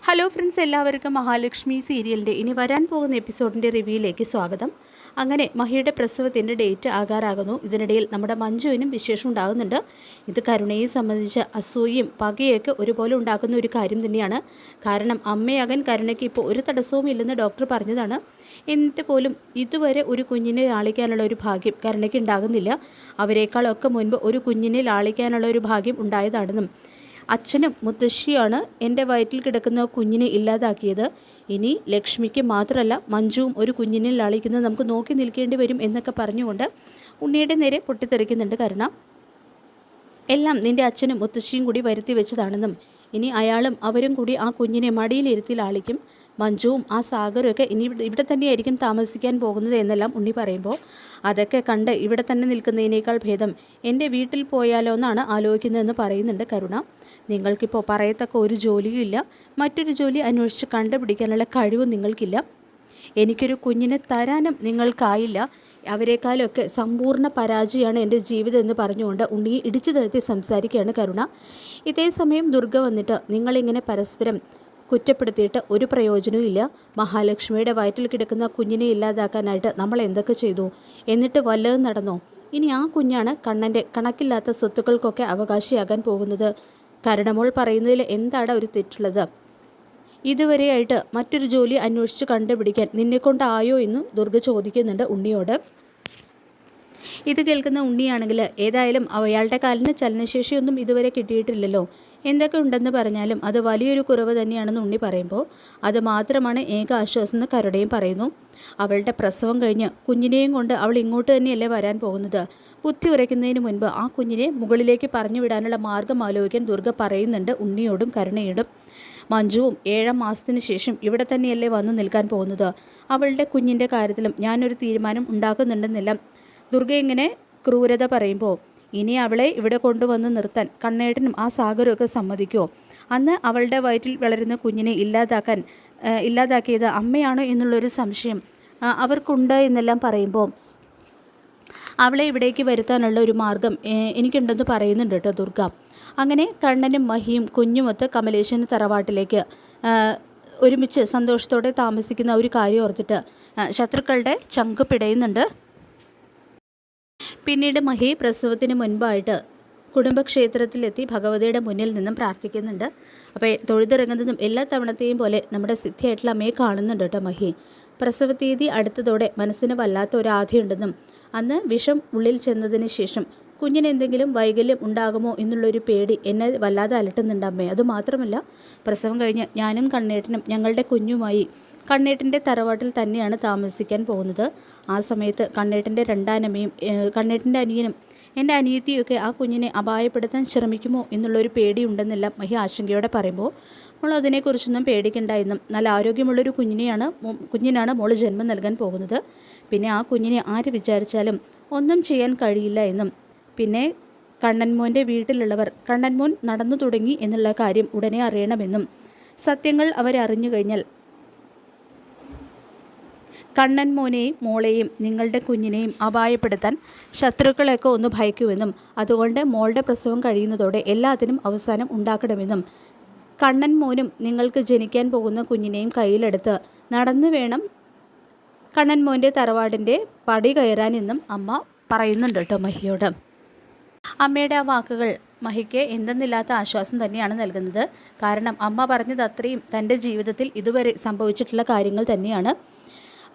Hello friends, എല്ലാവർക്കും മഹാലക്ഷ്മി സീരിയലിൻ്റെ ഇനി വരാൻ പോകുന്ന എപ്പിസോഡിൻ്റെ റിവ്യൂയിലേക്ക് സ്വാഗതം. അങ്ങനെ മഹിയുടെ പ്രസവത്തിൻ്റെ ഡേറ്റ് ആകാറാകുന്നു. ഇതിനിടയിൽ നമ്മുടെ മഞ്ജുവിനും വിശേഷം ഉണ്ടാകുന്നുണ്ട്. ഇത് കരുണയെ സംബന്ധിച്ച് അസൂയയും പകയൊക്കെ ഒരുപോലെ ഉണ്ടാക്കുന്ന ഒരു കാര്യം തന്നെയാണ്. കാരണം അമ്മയാകാൻ കരുണയ്ക്ക് ഇപ്പോൾ ഒരു തടസ്സവും ഇല്ലെന്ന് ഡോക്ടർ പറഞ്ഞതാണ്. എന്നിട്ട് പോലും ഇതുവരെ ഒരു കുഞ്ഞിനെ ലാളിക്കാനുള്ള ഒരു ഭാഗ്യം കരുണയ്ക്ക് ഉണ്ടാകുന്നില്ല. അവരെക്കാളൊക്കെ മുൻപ് ഒരു കുഞ്ഞിനെ ലാളിക്കാനുള്ള ഒരു ഭാഗ്യം ഉണ്ടായതാണെന്നും അച്ഛനും മുത്തശ്ശിയാണ് എൻ്റെ വയറ്റിൽ കിടക്കുന്ന കുഞ്ഞിനെ ഇല്ലാതാക്കിയത്. ഇനി ലക്ഷ്മിക്ക് മാത്രമല്ല മഞ്ജുവും ഒരു കുഞ്ഞിനെ ലാളിക്കുന്നത് നമുക്ക് നോക്കി നിൽക്കേണ്ടി വരും എന്നൊക്കെ പറഞ്ഞുകൊണ്ട് ഉണ്ണിയുടെ നേരെ പൊട്ടിത്തെറിക്കുന്നുണ്ട് കരുണ. എല്ലാം നിൻ്റെ അച്ഛനും മുത്തശ്ശിയും കൂടി വരുത്തി വെച്ചതാണെന്നും ഇനി അയാളും അവരും കൂടി ആ കുഞ്ഞിനെ മടിയിലിരുത്തി ലാളിക്കും. മഞ്ജുവും ആ സാഗറുമൊക്കെ ഇനി ഇവിടെ തന്നെയായിരിക്കും താമസിക്കാൻ പോകുന്നത് എന്നെല്ലാം ഉണ്ണി പറയുമ്പോൾ അതൊക്കെ കണ്ട് ഇവിടെ തന്നെ നിൽക്കുന്നതിനേക്കാൾ ഭേദം എൻ്റെ വീട്ടിൽ പോയാലോ എന്നാണ് ആലോചിക്കുന്നതെന്ന് പറയുന്നുണ്ട് കരുണ. നിങ്ങൾക്കിപ്പോൾ പറയത്തക്ക ഒരു ജോലിയും ഇല്ല, മറ്റൊരു ജോലി അന്വേഷിച്ച് കണ്ടുപിടിക്കാനുള്ള കഴിവും നിങ്ങൾക്കില്ല. എനിക്കൊരു കുഞ്ഞിനെ തരാനും നിങ്ങൾക്കായില്ല. അവരെക്കാളൊക്കെ സമ്പൂർണ്ണ പരാജയമാണ് എൻ്റെ ജീവിതം എന്ന് പറഞ്ഞുകൊണ്ട് ഉണ്ണിയെ ഇടിച്ചു തഴുത്തി സംസാരിക്കുകയാണ് കരുണ. ഇതേ സമയം ദുർഗ വന്നിട്ട് നിങ്ങളിങ്ങനെ പരസ്പരം കുറ്റപ്പെടുത്തിയിട്ട് ഒരു പ്രയോജനവും ഇല്ല. മഹാലക്ഷ്മിയുടെ വയറ്റിൽ കിടക്കുന്ന കുഞ്ഞിനെ ഇല്ലാതാക്കാനായിട്ട് നമ്മൾ എന്തൊക്കെ ചെയ്തു, എന്നിട്ട് വല്ലതും നടന്നോ? ഇനി ആ കുഞ്ഞാണ് കണ്ണൻ്റെ കണക്കില്ലാത്ത സ്വത്തുക്കൾക്കൊക്കെ അവകാശിയാകാൻ പോകുന്നത്. കരുണമോൾ പറയുന്നതിൽ എന്താണ് ഒരു തെറ്റുള്ളത്? ഇതുവരെയായിട്ട് മറ്റൊരു ജോലി അന്വേഷിച്ച് കണ്ടുപിടിക്കാൻ നിന്നെക്കൊണ്ടായോ എന്നും ദുർഗ ചോദിക്കുന്നുണ്ട് ഉണ്ണിയോട്. ഇത് കേൾക്കുന്ന ഉണ്ണിയാണെങ്കിൽ ഏതായാലും അയാളുടെ കാലിന് ചലനശേഷിയൊന്നും ഇതുവരെ കിട്ടിയിട്ടില്ലല്ലോ, എന്തൊക്കെ ഉണ്ടെന്ന് പറഞ്ഞാലും അത് വലിയൊരു കുറവ് തന്നെയാണെന്ന് ഉണ്ണി പറയുമ്പോൾ അത് മാത്രമാണ് ഏക ആശ്വാസം എന്ന് കരുണയും പറയുന്നു. അവളുടെ പ്രസവം കഴിഞ്ഞ് കുഞ്ഞിനെയും കൊണ്ട് അവൾ ഇങ്ങോട്ട് തന്നെയല്ലേ വരാൻ പോകുന്നത്. ബുദ്ധി ഉറയ്ക്കുന്നതിന് മുൻപ് ആ കുഞ്ഞിനെ മുകളിലേക്ക് പറഞ്ഞു വിടാനുള്ള മാർഗം ആലോചിക്കാൻ ദുർഗ പറയുന്നുണ്ട് ഉണ്ണിയോടും കരുണയോടും. മഞ്ജുവും 7 മാസത്തിന് ശേഷം ഇവിടെ തന്നെയല്ലേ വന്നു നിൽക്കാൻ പോകുന്നത്. അവളുടെ കുഞ്ഞിൻ്റെ കാര്യത്തിലും ഞാനൊരു തീരുമാനം ഉണ്ടാക്കുന്നുണ്ടെന്നെല്ലാം ദുർഗ ഇങ്ങനെ ക്രൂരത പറയുമ്പോൾ ഇനി അവളെ ഇവിടെ കൊണ്ടുവന്ന് നിർത്താൻ കണ്ണേട്ടനും ആ സാഗറും ഒക്കെ സമ്മതിക്കുമോ? അന്ന് അവളുടെ വയറ്റിൽ വളരുന്ന കുഞ്ഞിനെ ഇല്ലാതാക്കിയത് അമ്മയാണോ എന്നുള്ളൊരു സംശയം അവർക്കുണ്ട് എന്നെല്ലാം പറയുമ്പോൾ അവളെ ഇവിടേക്ക് വരുത്താനുള്ള ഒരു മാർഗം എനിക്കുണ്ടെന്ന് പറയുന്നുണ്ട് കേട്ടോ ദുർഗ. അങ്ങനെ കണ്ണനും മഹിയും കുഞ്ഞുമൊത്ത് കമലേശൻ തറവാട്ടിലേക്ക് ഒരുമിച്ച് സന്തോഷത്തോടെ താമസിക്കുന്ന ഒരു കാര്യം ഓർത്തിട്ട് ശത്രുക്കളുടെ ചങ്ക് പിടയുന്നുണ്ട്. പിന്നീട് മഹി പ്രസവത്തിന് മുൻപായിട്ട് കുടുംബക്ഷേത്രത്തിലെത്തി ഭഗവതിയുടെ മുന്നിൽ നിന്നും പ്രാർത്ഥിക്കുന്നുണ്ട്. അപ്പോൾ തൊഴുതിറങ്ങുന്നതും എല്ലാ തവണത്തെയും പോലെ നമ്മുടെ സിദ്ധിയായിട്ടുള്ള അമ്മയെ കാണുന്നുണ്ട് കേട്ടോ മഹി. പ്രസവ തീയതി അടുത്തതോടെ മനസ്സിന് വല്ലാത്ത ഒരു ആധിയുണ്ടെന്നും അന്ന് വിഷം ഉള്ളിൽ ചെന്നതിന് ശേഷം കുഞ്ഞിന് എന്തെങ്കിലും വൈകല്യം ഉണ്ടാകുമോ എന്നുള്ളൊരു പേടി എന്നെ വല്ലാതെ അലട്ടുന്നുണ്ട് അമ്മേ. അതുമാത്രമല്ല പ്രസവം കഴിഞ്ഞ് ഞാനും കണ്ണേട്ടനും ഞങ്ങളുടെ കുഞ്ഞുമായി കണ്ണേട്ടൻ്റെ തറവാട്ടിൽ തന്നെയാണ് താമസിക്കാൻ പോകുന്നത്. ആ സമയത്ത് കണ്ണേട്ടൻ്റെ രണ്ടാനമ്മയും കണ്ണേട്ടൻ്റെ അനിയനും എൻ്റെ അനിയത്തിയൊക്കെ ആ കുഞ്ഞിനെ അപായപ്പെടുത്താൻ ശ്രമിക്കുമോ എന്നുള്ളൊരു പേടിയുണ്ടെന്നെല്ലാം മഹി ആശങ്കയോടെ പറയുമ്പോൾ മോൾ അതിനെക്കുറിച്ചൊന്നും പേടിക്കണ്ട എന്നും നല്ല ആരോഗ്യമുള്ളൊരു കുഞ്ഞിനാണ് മോൾ ജന്മം നൽകാൻ പോകുന്നത്. പിന്നെ ആ കുഞ്ഞിനെ ആര് വിചാരിച്ചാലും ഒന്നും ചെയ്യാൻ കഴിയില്ല എന്നും പിന്നെ കണ്ണൻമോൻ്റെ വീട്ടിലുള്ളവർ കണ്ണൻമോൻ നടന്നു തുടങ്ങി എന്നുള്ള കാര്യം ഉടനെ അറിയണമെന്നും സത്യങ്ങൾ അവരറിഞ്ഞു കഴിഞ്ഞാൽ കണ്ണൻ മോനെയും മോളെയും നിങ്ങളുടെ കുഞ്ഞിനെയും അപായപ്പെടുത്താൻ ശത്രുക്കളെയൊക്കെ ഒന്ന് ഭയക്കുമെന്നും അതുകൊണ്ട് മോളുടെ പ്രസവം കഴിയുന്നതോടെ എല്ലാത്തിനും അവസാനം ഉണ്ടാക്കണമെന്നും കണ്ണൻ മോനും നിങ്ങൾക്ക് ജനിക്കാൻ പോകുന്ന കുഞ്ഞിനെയും കയ്യിലെടുത്ത് നടന്നു വേണം കണ്ണൻ മോൻ്റെ തറവാടിൻ്റെ പടി കയറാനെന്നും അമ്മ പറയുന്നുണ്ട് കേട്ടോ മഹിയോട്. അമ്മയുടെ ആ വാക്കുകൾ മഹിക്ക് എന്തെന്നില്ലാത്ത ആശ്വാസം തന്നെയാണ് നൽകുന്നത്. കാരണം അമ്മ പറഞ്ഞത് അത്രയും തൻ്റെ ജീവിതത്തിൽ ഇതുവരെ സംഭവിച്ചിട്ടുള്ള കാര്യങ്ങൾ തന്നെയാണ്.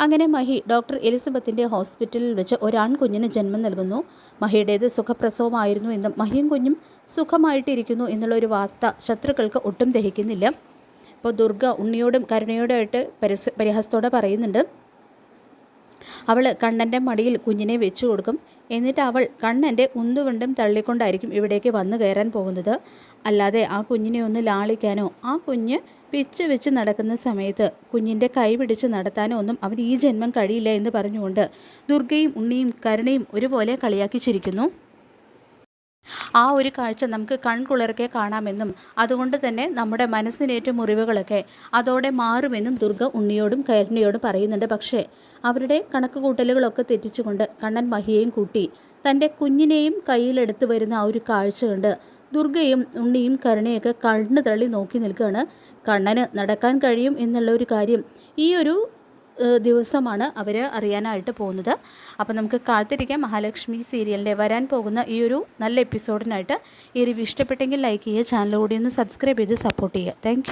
അങ്ങനെ മഹി ഡോക്ടർ എലിസബത്തിൻ്റെ ഹോസ്പിറ്റലിൽ വെച്ച് ഒരാൺകുഞ്ഞിന് ജന്മം നൽകുന്നു. മഹിയുടേത് സുഖപ്രസവമായിരുന്നു എന്നും മഹിയും കുഞ്ഞും സുഖമായിട്ടിരിക്കുന്നു എന്നുള്ളൊരു വാർത്ത ശത്രുക്കൾക്ക് ഒട്ടും ദഹിക്കുന്നില്ല. ഇപ്പോൾ ദുർഗ ഉണ്ണിയോടും കരുണയോടുമായിട്ട് പരിഹാസത്തോടെ പറയുന്നുണ്ട്. അവൾ കണ്ണൻ്റെ മടിയിൽ കുഞ്ഞിനെ വെച്ചു കൊടുക്കും. എന്നിട്ട് അവൾ കണ്ണൻ്റെ ഉന്തുവണ്ടും തള്ളിക്കൊണ്ടായിരിക്കും ഇവിടേക്ക് വന്നു കയറാൻ പോകുന്നത്. അല്ലാതെ ആ കുഞ്ഞിനെ ഒന്ന് ലാളിക്കാനോ ആ കുഞ്ഞ് പിച്ച് വെച്ച് നടക്കുന്ന സമയത്ത് കുഞ്ഞിൻ്റെ കൈ പിടിച്ച് നടത്താനോ ഒന്നും അവന് ഈ ജന്മം കഴിയില്ല എന്ന് പറഞ്ഞുകൊണ്ട് ദുർഗയും ഉണ്ണിയും കരുണയും ഒരുപോലെ കളിയാക്കി ചിരിക്കുന്നു. ആ ഒരു കാഴ്ച നമുക്ക് കൺകുളിർക്കെ കാണാമെന്നും അതുകൊണ്ട് തന്നെ നമ്മുടെ മനസ്സിനേറ്റ മുറിവുകളൊക്കെ അതോടെ മാറുമെന്നും ദുർഗ ഉണ്ണിയോടും കരുണയോടും പറയുന്നുണ്ട്. പക്ഷേ അവരുടെ കണക്കുകൂട്ടലുകളൊക്കെ തെറ്റിച്ചുകൊണ്ട് കണ്ണൻ മഹിയെയും കൂട്ടി തൻ്റെ കുഞ്ഞിനെയും കയ്യിലെടുത്ത് വരുന്ന ആ ഒരു കാഴ്ച കണ്ട് ദുർഗയും ഉണ്ണിയും കരുണയൊക്കെ കണ്ണ് തള്ളി നോക്കി നിൽക്കുകയാണ്. കണ്ണന് നടക്കാൻ കഴിയും എന്നുള്ള ഒരു കാര്യം ഈ ഒരു ദിവസമാണ് അവർ അറിയാനായിട്ട് പോകുന്നത്. അപ്പോൾ നമുക്ക് കാത്തിരിക്കാം മഹാലക്ഷ്മി സീരിയലിൻ്റെ വരാൻ പോകുന്ന ഈ ഒരു നല്ല എപ്പിസോഡിനായിട്ട്. ഈ റിവ്യൂ ഇഷ്ടപ്പെട്ടെങ്കിൽ ലൈക്ക് ചെയ്യുക, ചാനൽ കൂടി ഒന്ന് സബ്സ്ക്രൈബ് ചെയ്ത് സപ്പോർട്ട് ചെയ്യുക. താങ്ക്